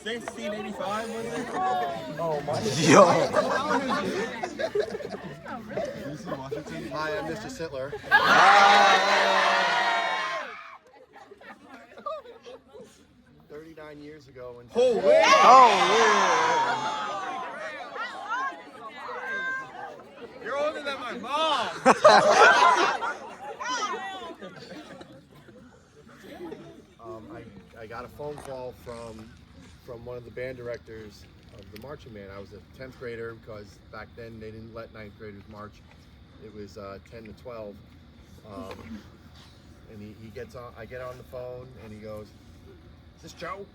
1685 was it? Oh my. Yo. Hi, I'm Mr. SITLER. 39 years ago. And Oh, you're older than my mom. I got a phone call from one of the band directors of the marching band. I was a 10th grader because back then they didn't let 9th graders march. It was 10 to 12. And he gets on. I get on the phone and he goes, "Is this Joe?"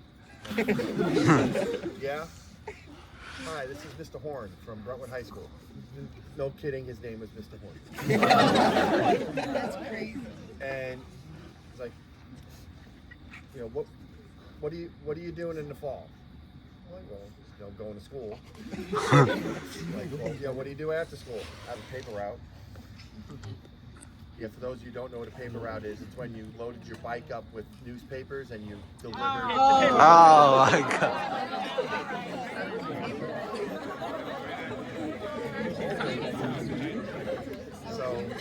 Yeah. Hi, this is Mr. Horn from Brentwood High School. No kidding, his name was Mr. Horn. That's crazy. And he's like, you know, what are you doing in the fall? I'm like, well, you know, going to school. Like, well, yeah, what do you do after school? I have a paper route. Yeah, for those of you who don't know what a paper route is, it's when you loaded your bike up with newspapers and you delivered. Oh my God.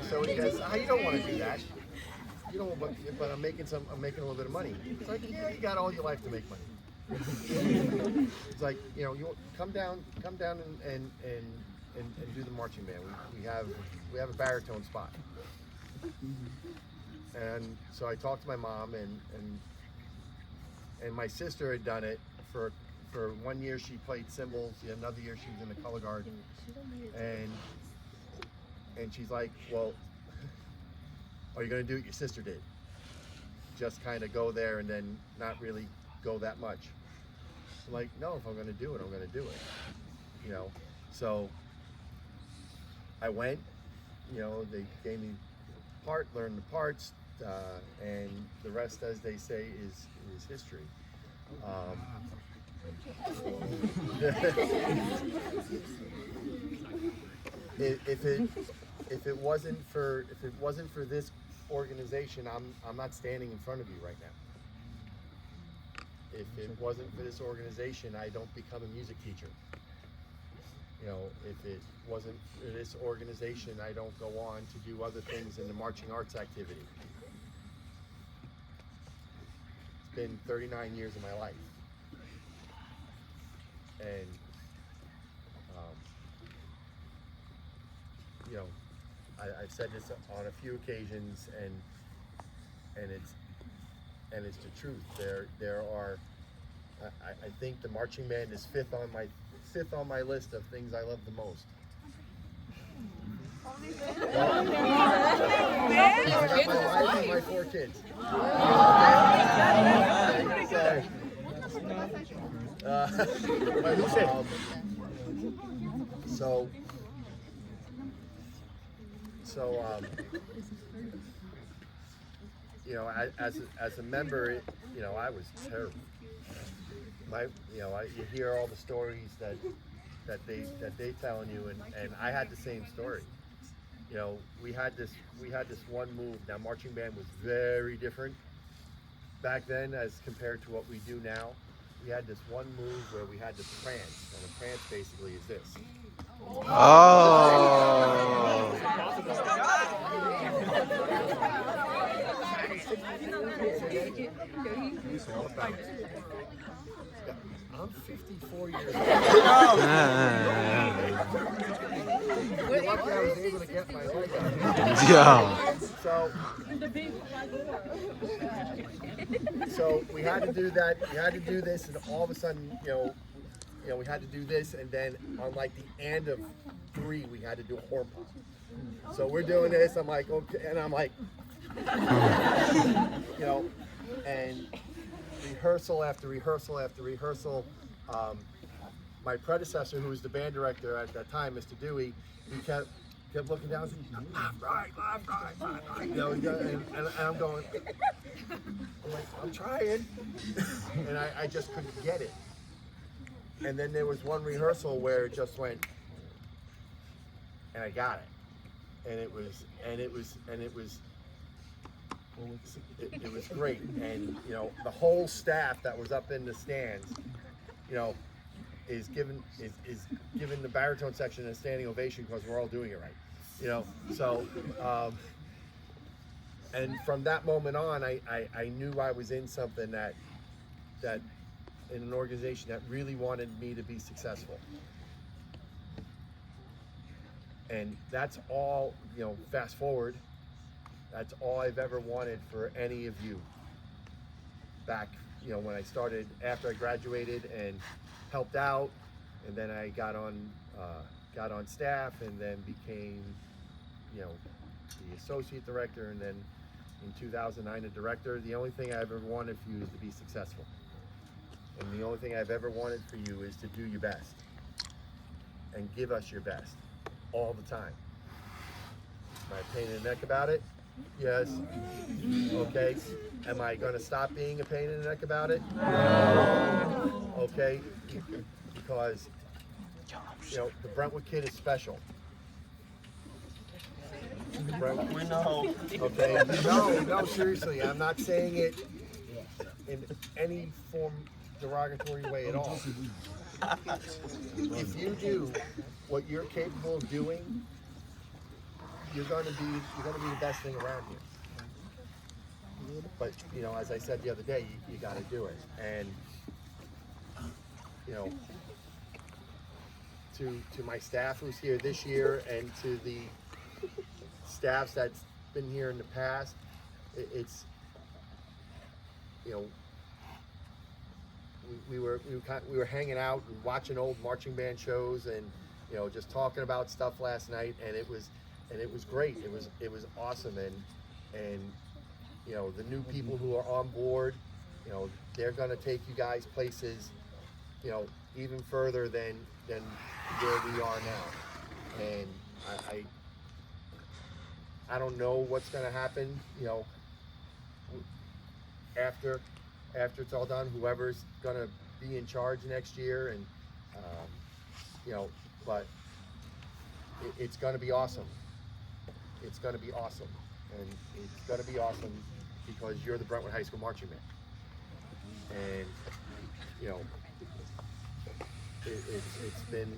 So he goes, you don't want to do that. You don't, but I'm making a little bit of money. It's like, yeah, you got all your life to make money. It's like, you know, you come down and do the marching band. We have a baritone spot. And so I talked to my mom and my sister had done it for 1 year. She played cymbals. Another year she was in the color guard. And she's like, well, are you going to do what your sister did? Just kind of go there and then not really go that much. I'm like, no, if I'm going to do it, I'm going to do it. You know, so I went, you know, they gave me learned the parts, and the rest, as they say, is history. If it wasn't for this organization, I'm not standing in front of you right now. If it wasn't for this organization, I don't become a music teacher. You know, if it wasn't for this organization, I don't go on to do other things in the marching arts activity. It's been 39 years of my life. And, you know, I've said this on a few occasions, and it's the truth. There are, I think the marching band is fifth on my list of things I love the most. Well, I got my wife and my 4 kids. You know, as a member, you know, I was terrible. You hear all the stories that they telling you, and I had the same story. You know, we had this one move. Now, marching band was very different back then as compared to what we do now. We had this one move where we had this prance, and a prance basically is this. Oh. I'm 54 years old. You're lucky I was able to get my leg out. Yeah. So we had to do that. We had to do this, and all of a sudden, you know, we had to do this, and then on like the end of 3, we had to do a horn pop. So we're doing this. I'm like, okay, and I'm like, you know, and rehearsal after rehearsal after rehearsal. My predecessor, who was the band director at that time, Mr. Dewey, he kept looking down and saying, right, you know, and I'm going, I'm like, I'm trying, and I just couldn't get it. And then there was one rehearsal where it just went, and I got it, and it was great. And you know, the whole staff that was up in the stands you know, is given the baritone section a standing ovation because we're all doing it right, you know. So, and from that moment on, I knew I was in something that in an organization that really wanted me to be successful. And that's all, you know, fast forward, that's all I've ever wanted for any of you. Back, you know, when I started, after I graduated and helped out, and then I got on staff, and then became, you know, the associate director, and then in 2009 a director. The only thing I ever wanted for you is to be successful. And the only thing I've ever wanted for you is to do your best and give us your best all the time. Am I a pain in the neck about it? Yes. Okay. Am I going to stop being a pain in the neck about it? No. Okay. Because, you know, the Brentwood kid is special. We know. Okay. No, seriously. I'm not saying it in any form derogatory way at all. If you do what you're capable of doing, you're going to be the best thing around here. But, you know, as I said the other day, you got to do it. And, you know, to my staff who's here this year, and to the staffs that's been here in the past, it's, you know, we were hanging out and watching old marching band shows, and, you know, just talking about stuff last night, and it was great. It was awesome, and you know, the new people who are on board, you know, they're gonna take you guys places, you know, even further than where we are now. And I don't know what's gonna happen, you know, after it's all done, whoever's gonna be in charge next year, and you know, but it's gonna be awesome. It's gonna be awesome, and it's gonna be awesome because you're the Brentwood High School marching band, and you know, it's been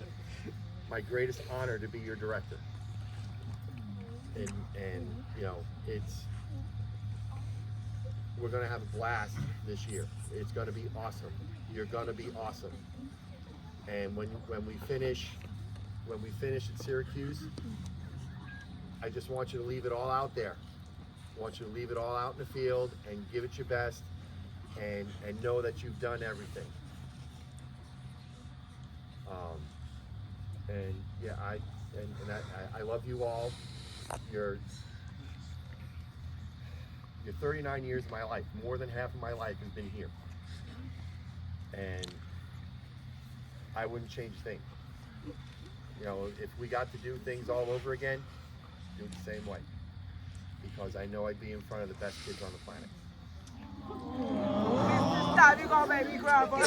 my greatest honor to be your director, and you know, we're gonna have a blast this year. It's gonna be awesome. You're gonna be awesome. And when we finish at Syracuse, I just want you to leave it all out there. I want you to leave it all out in the field and give it your best, and know that you've done everything. And yeah, I love you all. You're 39 years of my life. More than half of my life has been here. And I wouldn't change a thing. You know, if we got to do things all over again, do it the same way. Because I know I'd be in front of the best kids on the planet. Stop, you're gonna make me cry, boy.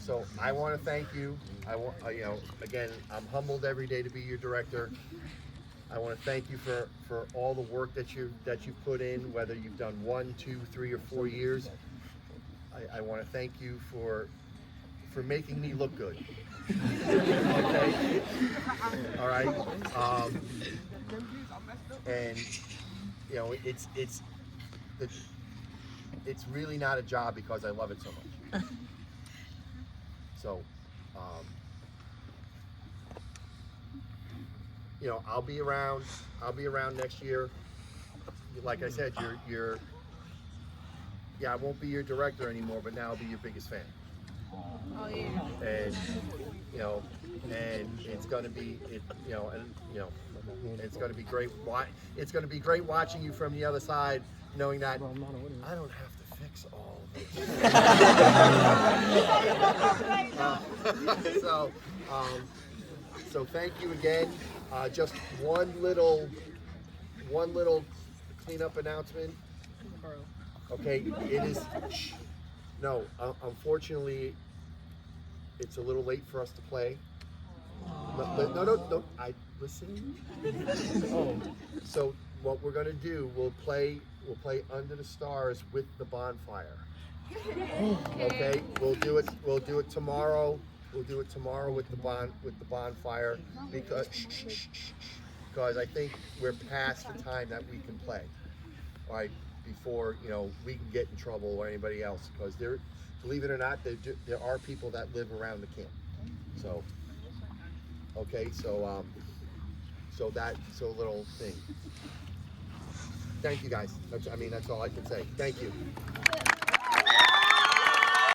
So I want to thank you. You know, again, I'm humbled every day to be your director. I want to thank you for all the work that you've put in, whether you've done 1, 2, 3, or 4 years. I want to thank you for making me look good. Okay. All right. And you know, it's really not a job because I love it so much. So, you know, I'll be around next year. Like I said, I won't be your director anymore, but now I'll be your biggest fan. Oh yeah. And you know, and it's gonna be, it's gonna be great. It's gonna be great watching you from the other side, knowing that I don't have to fix all of this. So thank you again. Just one little cleanup announcement. Okay, it is. No, unfortunately, it's a little late for us to play. No. I listen. Oh, so what we're gonna do? We'll play Under the Stars with the bonfire. Okay, we'll do it tomorrow. We'll do it tomorrow with the bonfire because I think we're past the time that we can play. All right, before we can get in trouble or anybody else, because believe it or not, there are people that live around the camp. So okay, so a little thing. Thank you guys. That's all I can say. Thank you.